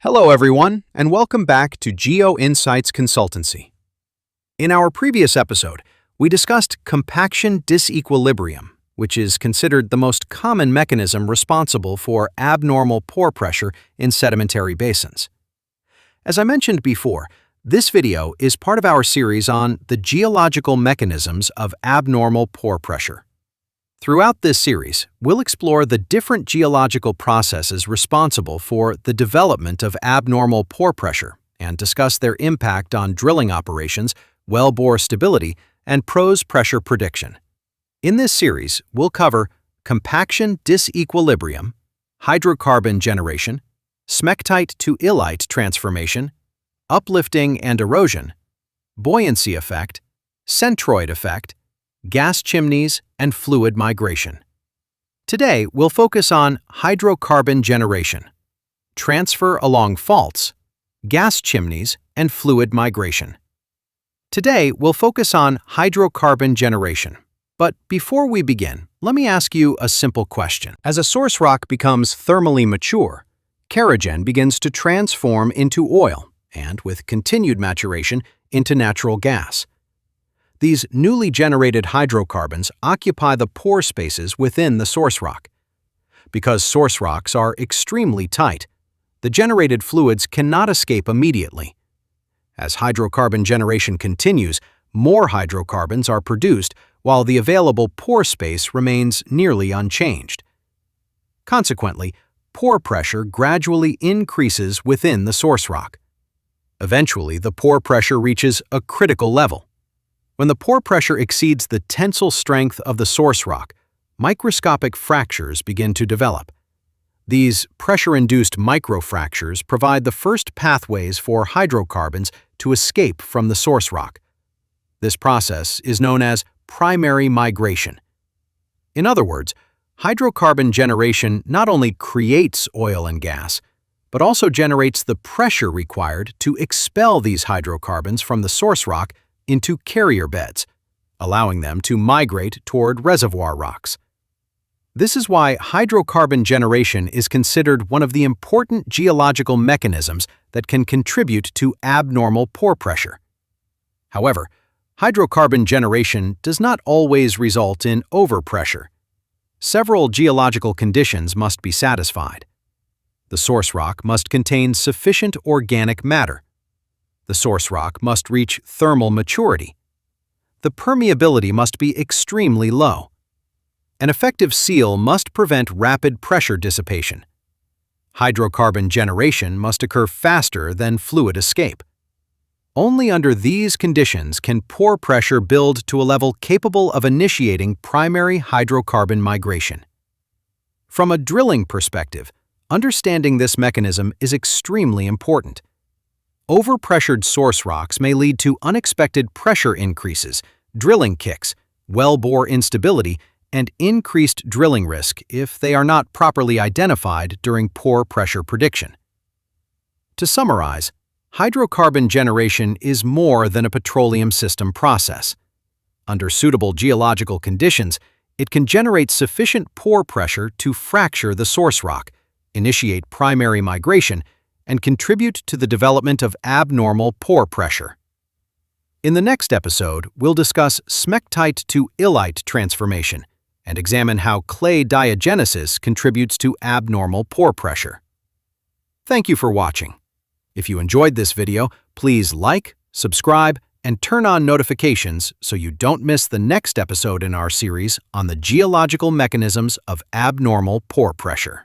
Hello everyone, and welcome back to Geo Insights Consultancy. In our previous episode, we discussed compaction disequilibrium, which is considered the most common mechanism responsible for abnormal pore pressure in sedimentary basins. As I mentioned before, this video is part of our series on the geological mechanisms of abnormal pore pressure. Throughout this series, we'll explore the different geological processes responsible for the development of abnormal pore pressure and discuss their impact on drilling operations, wellbore stability, and pros pressure prediction. In this series, we'll cover compaction disequilibrium, hydrocarbon generation, smectite to illite transformation, uplifting and erosion, buoyancy effect, centroid effect, gas chimneys, and fluid migration. Today, we'll focus on hydrocarbon generation, transfer along faults, gas chimneys, and fluid migration. Today, we'll focus on hydrocarbon generation. But before we begin, let me ask you a simple question. As a source rock becomes thermally mature, kerogen begins to transform into oil and, with continued maturation, into natural gas. These newly generated hydrocarbons occupy the pore spaces within the source rock. Because source rocks are extremely tight, the generated fluids cannot escape immediately. As hydrocarbon generation continues, more hydrocarbons are produced while the available pore space remains nearly unchanged. Consequently, pore pressure gradually increases within the source rock. Eventually, the pore pressure reaches a critical level. When the pore pressure exceeds the tensile strength of the source rock, microscopic fractures begin to develop. These pressure-induced microfractures provide the first pathways for hydrocarbons to escape from the source rock. This process is known as primary migration. In other words, hydrocarbon generation not only creates oil and gas, but also generates the pressure required to expel these hydrocarbons from the source rock into carrier beds, allowing them to migrate toward reservoir rocks. This is why hydrocarbon generation is considered one of the important geological mechanisms that can contribute to abnormal pore pressure. However, hydrocarbon generation does not always result in overpressure. Several geological conditions must be satisfied. The source rock must contain sufficient organic matter. The source rock must reach thermal maturity. The permeability must be extremely low. An effective seal must prevent rapid pressure dissipation. Hydrocarbon generation must occur faster than fluid escape. Only under these conditions can pore pressure build to a level capable of initiating primary hydrocarbon migration. From a drilling perspective, understanding this mechanism is extremely important. Overpressured source rocks may lead to unexpected pressure increases, drilling kicks, wellbore instability, and increased drilling risk if they are not properly identified during pore pressure prediction. To summarize, hydrocarbon generation is more than a petroleum system process. Under suitable geological conditions, it can generate sufficient pore pressure to fracture the source rock, initiate primary migration, and contribute to the development of abnormal pore pressure. In the next episode, we'll discuss smectite to illite transformation and examine how clay diagenesis contributes to abnormal pore pressure. Thank you for watching. If you enjoyed this video, please like, subscribe, and turn on notifications so you don't miss the next episode in our series on the geological mechanisms of abnormal pore pressure.